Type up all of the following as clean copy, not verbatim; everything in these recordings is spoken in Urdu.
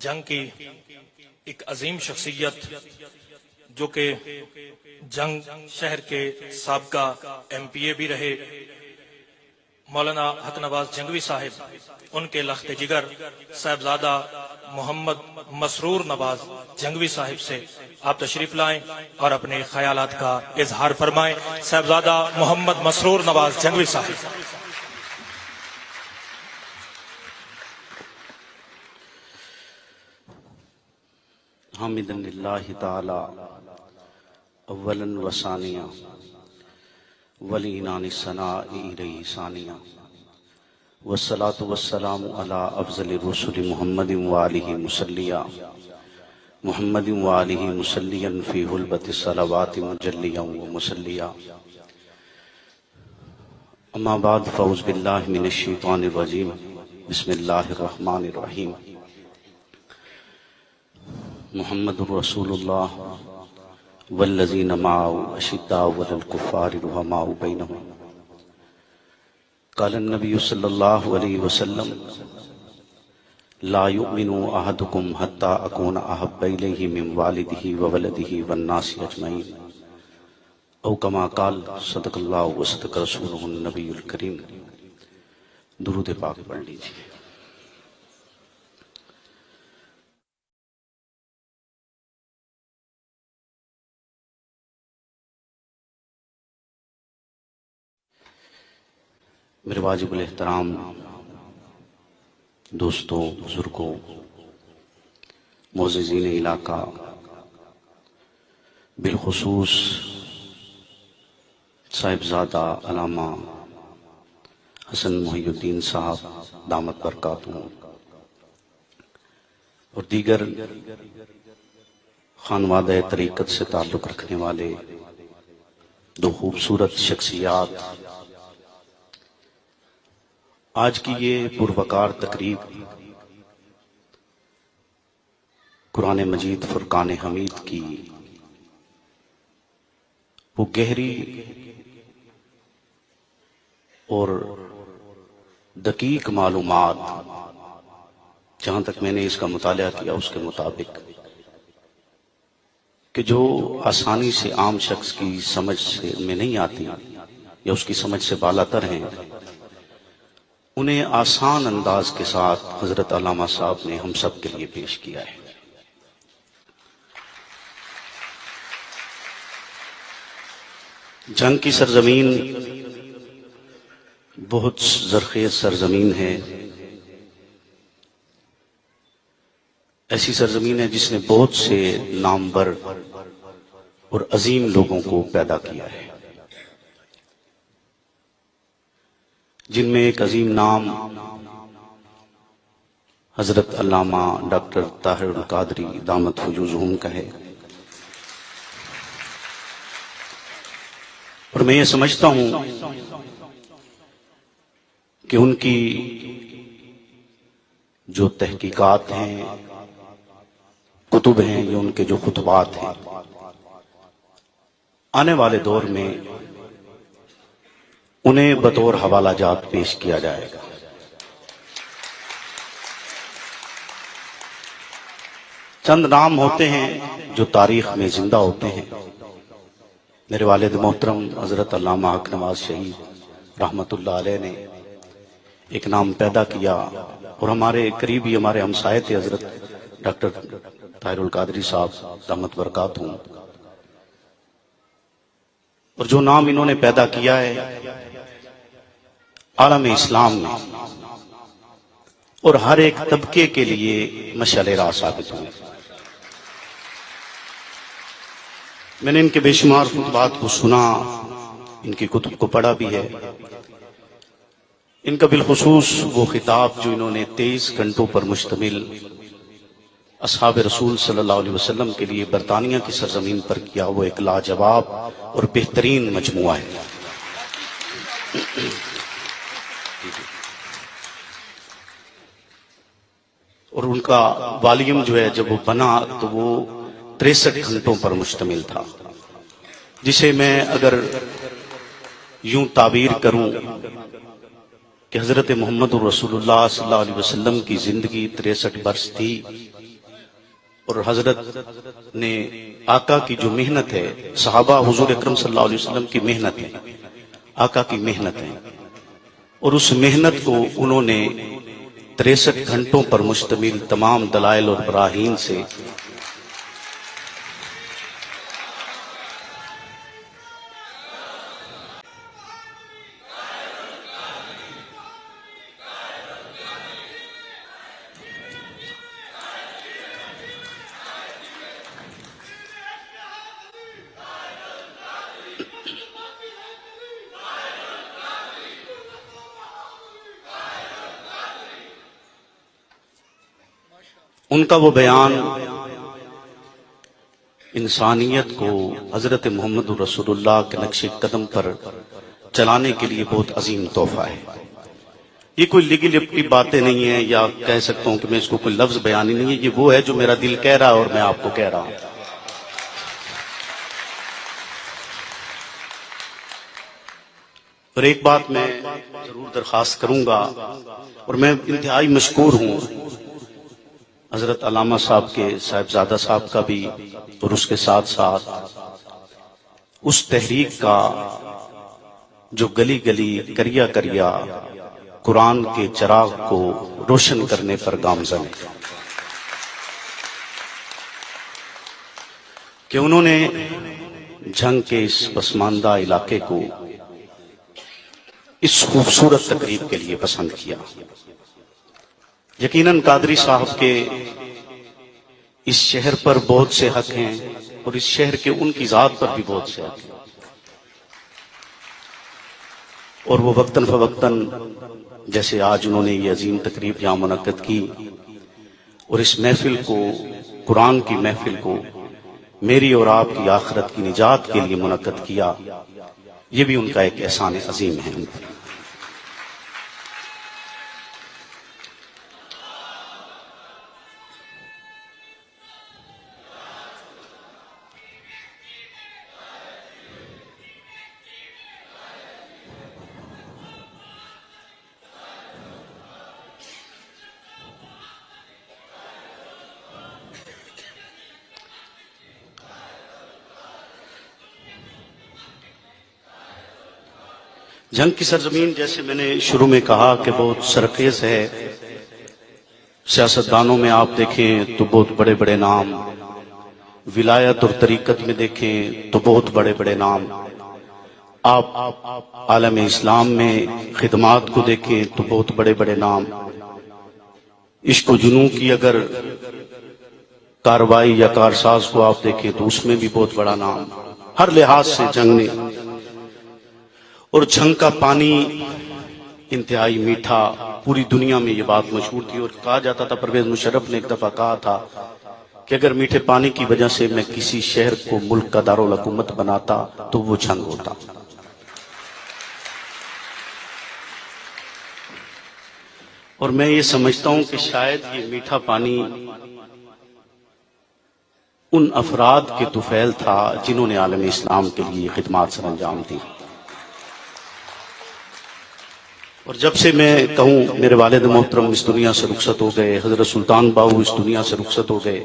جنگ کی ایک عظیم شخصیت جو کہ جنگ شہر کے سابقہ ایم پی اے بھی رہے، مولانا حق نواز جنگوی صاحب، ان کے لخت جگر صاحبزادہ محمد مسرور نواز جنگوی صاحب سے آپ تشریف لائیں اور اپنے خیالات کا اظہار فرمائیں۔ صاحبزادہ محمد مسرور نواز جنگوی صاحب۔ حامداً للہ تعالی اولاً و ثانیہ ولعنان الثناء الیہ ثانیہ والصلاة والسلام علی افضل الرسل محمد وآلہ مسلیہ محمد وآلہ مسلیہ فی حلبۃ الصلوات مجلیہ و مسلیہ۔ اما بعد فاعوذ باللہ من الشیطان الرجیم، بسم اللہ الرحمن الرحیم۔ محمد رسول اللہ والذین معه اشداء علی الکفار رحماء بینہم۔ قال النبی صلی اللہ علیہ وسلم لا یؤمن احدکم حتی اکون احب الیہ من والدہ وولدہ والناس اجمعین، او کما قال صدق اللہ وصدق رسولہ النبی الکریم۔ درود پاک پڑھ لیجیے۔ میرے واجب الاحترام دوستوں، بزرگوں، معززین علاقہ، بالخصوص صاحبزادہ علامہ حسن محی الدین صاحب دامت برکاتہ اور دیگر خانوادہ طریقت سے تعلق رکھنے والے دو خوبصورت شخصیات، آج کی یہ پروقار تقریب قرآن مجید فرقان حمید کی وہ گہری اور دقیق معلومات، جہاں تک میں نے اس کا مطالعہ کیا اس کے مطابق، کہ جو آسانی سے عام شخص کی سمجھ سے میں نہیں آتی یا اس کی سمجھ سے بالاتر ہیں، انہیں آسان انداز کے ساتھ حضرت علامہ صاحب نے ہم سب کے لیے پیش کیا ہے۔ جنگ کی سرزمین بہت زرخیز سرزمین ہے، ایسی سرزمین ہے جس نے بہت سے نامور اور عظیم لوگوں کو پیدا کیا ہے، جن میں ایک عظیم نام حضرت علامہ ڈاکٹر طاہر القادری دامت فیوضہم کا ہے۔ اور میں یہ سمجھتا ہوں کہ ان کی جو تحقیقات ہیں، کتب ہیں، یا ان کے جو خطبات ہیں، آنے والے دور میں انہیں بطور حوالہ جات پیش کیا جائے گا۔ چند نام ہوتے ہیں جو تاریخ میں زندہ ہوتے ہیں۔ میرے والد محترم حضرت علامہ حق نواز شہید رحمت اللہ علیہ نے ایک نام پیدا کیا، اور ہمارے قریبی، ہمارے ہمسائے تھے حضرت ڈاکٹر طاہر القادری صاحب دامت برکاتہ، اور جو نام انہوں نے پیدا کیا ہے عالم اسلام میں اور ہر ایک طبقے کے لیے مشعل راہ ثابت ہوئے۔ میں نے ان کے بے شمار خطبات کو سنا، ان کی کتب کو پڑھا بھی ہے۔ ان کا بالخصوص وہ خطاب جو انہوں نے 23 گھنٹوں پر مشتمل اصحاب رسول صلی اللہ علیہ وسلم کے لیے برطانیہ کی سرزمین پر کیا، وہ ایک لاجواب اور بہترین مجموعہ ہے۔ اور ان کا والیوم جو ہے جب وہ بنا تو وہ 63 گھنٹوں پر مشتمل تھا، جسے میں اگر یوں تعبیر کروں کہ حضرت محمد رسول اللہ صلی اللہ علیہ وسلم کی زندگی 63 برس تھی، اور حضرت نے آقا کی جو محنت ہے، صحابہ حضور اکرم صلی اللہ علیہ وسلم کی محنت ہے، آقا کی محنت ہے، اور اس محنت کو انہوں نے 63 گھنٹوں پر مشتمل تمام دلائل اور براہین سے ان کا وہ بیان انسانیت کو حضرت محمد رسول اللہ کے نقش قدم پر چلانے کے لیے بہت عظیم تحفہ ہے۔ یہ کوئی لگی لپٹی باتیں نہیں ہیں، یا کہہ سکتا ہوں کہ میں اس کو کوئی لفظ بیان ہی نہیں ہے، یہ وہ ہے جو میرا دل کہہ رہا ہے اور میں آپ کو کہہ رہا ہوں۔ اور ایک بات میں ضرور درخواست کروں گا، اور میں انتہائی مشکور ہوں حضرت علامہ صاحب کے صاحبزادہ صاحب کا بھی، اور اس کے ساتھ ساتھ اس تحریک کا جو گلی گلی کریا کریا قرآن کے چراغ کو روشن کرنے پر گامزن ہے، کہ انہوں نے جنگ کے اس پسماندہ علاقے کو اس خوبصورت تقریب کے لیے پسند کیا۔ یقیناً قادری صاحب کے اس شہر پر بہت سے حق ہیں، اور اس شہر کے ان کی ذات پر بھی بہت سے حق ہیں، اور وہ وقتاً فوقتاً جیسے آج انہوں نے یہ عظیم تقریب یہاں منعقد کی، اور اس محفل کو، قرآن کی محفل کو میری اور آپ کی آخرت کی نجات کے لیے منعقد کیا، یہ بھی ان کا ایک احسان عظیم ہے۔ جنگ کی سرزمین، جیسے میں نے شروع میں کہا، کہ بہت سرخیز ہے۔ سیاستدانوں میں آپ دیکھیں تو بہت بڑے بڑے نام، ولایت اور طریقت میں دیکھیں تو بہت بڑے بڑے نام، آپ عالم اسلام میں خدمات کو دیکھیں تو بہت بڑے بڑے نام، عشق و جنوں کی اگر کاروائی یا کارساز کو آپ دیکھیں تو اس میں بھی بہت بڑا نام، ہر لحاظ سے جنگ نے۔ اور جنگ کا پانی انتہائی میٹھا، پوری دنیا میں یہ بات مشہور تھی، اور کہا جاتا تھا، پرویز مشرف نے ایک دفعہ کہا تھا کہ اگر میٹھے پانی کی وجہ سے میں کسی شہر کو ملک کا دارالحکومت بناتا تو وہ جنگ ہوتا۔ اور میں یہ سمجھتا ہوں کہ شاید یہ میٹھا پانی ان افراد کے طفیل تھا جنہوں نے عالم اسلام کے لیے خدمات سر انجام دی۔ اور جب سے میں کہوں، میرے والد محترم اس دنیا سے رخصت ہو گئے، حضرت سلطان باہو اس دنیا سے رخصت ہو گئے،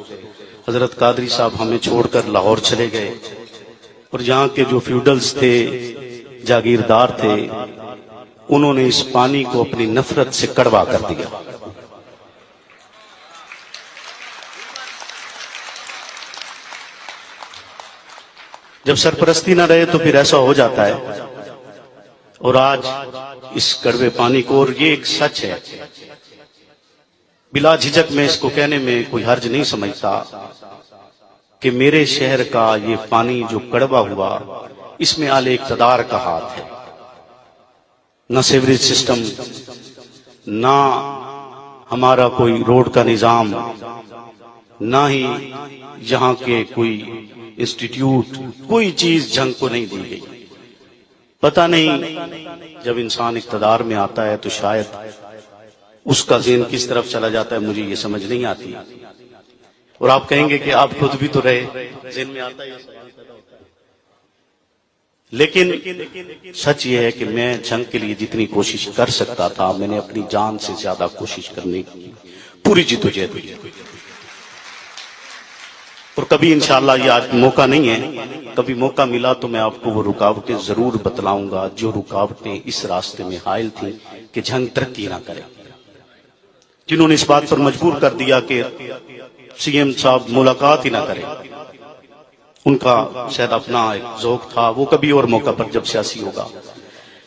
حضرت قادری صاحب ہمیں چھوڑ کر لاہور چلے گئے، اور یہاں کے جو فیوڈلز تھے، جاگیردار تھے، انہوں نے اس پانی کو اپنی نفرت سے کڑوا کر دیا۔ جب سرپرستی نہ رہے تو پھر ایسا ہو جاتا ہے۔ اور آج اس کڑوے پانی کو، اور یہ ایک سچ ہے، بلا جھجک میں اس کو کہنے میں کوئی حرج نہیں سمجھتا کہ میرے شہر کا یہ پانی جو کڑوا ہوا، اس میں اعلی اقتدار کا ہاتھ ہے۔ نہ سیوریج سسٹم، نہ ہمارا کوئی روڈ کا نظام، نہ ہی یہاں کے کوئی انسٹیٹیوٹ، کوئی چیز جنگ کو نہیں دی گئی۔ پتہ نہیں جب انسان اقتدار میں آتا ہے تو شاید اس کا ذہن کس طرف چلا جاتا ہے، مجھے یہ سمجھ نہیں آتی۔ اور آپ کہیں گے کہ آپ خود بھی تو رہے، ذہن میں آتا ہے۔ لیکن سچ یہ ہے کہ میں جنگ کے لیے جتنی کوشش کر سکتا تھا میں نے اپنی جان سے زیادہ کوشش کرنے کی پوری جدوجہد کی، اور کبھی انشاءاللہ یہ آج موقع نہیں ہے، کبھی موقع ملا تو میں آپ کو وہ رکاوٹیں ضرور بتلاؤں گا جو رکاوٹیں اس راستے میں حائل تھیں کہ جنگ ترقی نہ کرے، جنہوں نے اس بات پر مجبور کر دیا کہ سی ایم صاحب ملاقات ہی نہ کرے۔ ان کا شاید اپنا ایک ذوق تھا، وہ کبھی اور موقع پر جب سیاسی ہوگا۔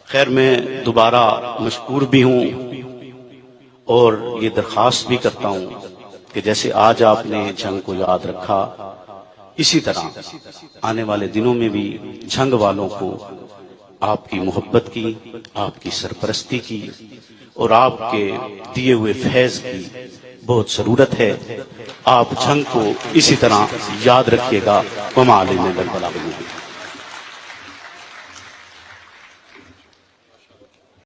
خیر میں دوبارہ مشکور بھی ہوں اور یہ درخواست بھی کرتا ہوں کہ جیسے آج آپ نے جنگ کو یاد رکھا، اسی طرح آنے والے دنوں میں بھی جنگ والوں کو آپ کی محبت کی، آپ کی سرپرستی کی اور آپ کے دیے ہوئے فیض کی بہت ضرورت ہے۔ آپ جنگ کو اسی طرح یاد رکھیے گا۔ وما علینا الا البلاغ المبین۔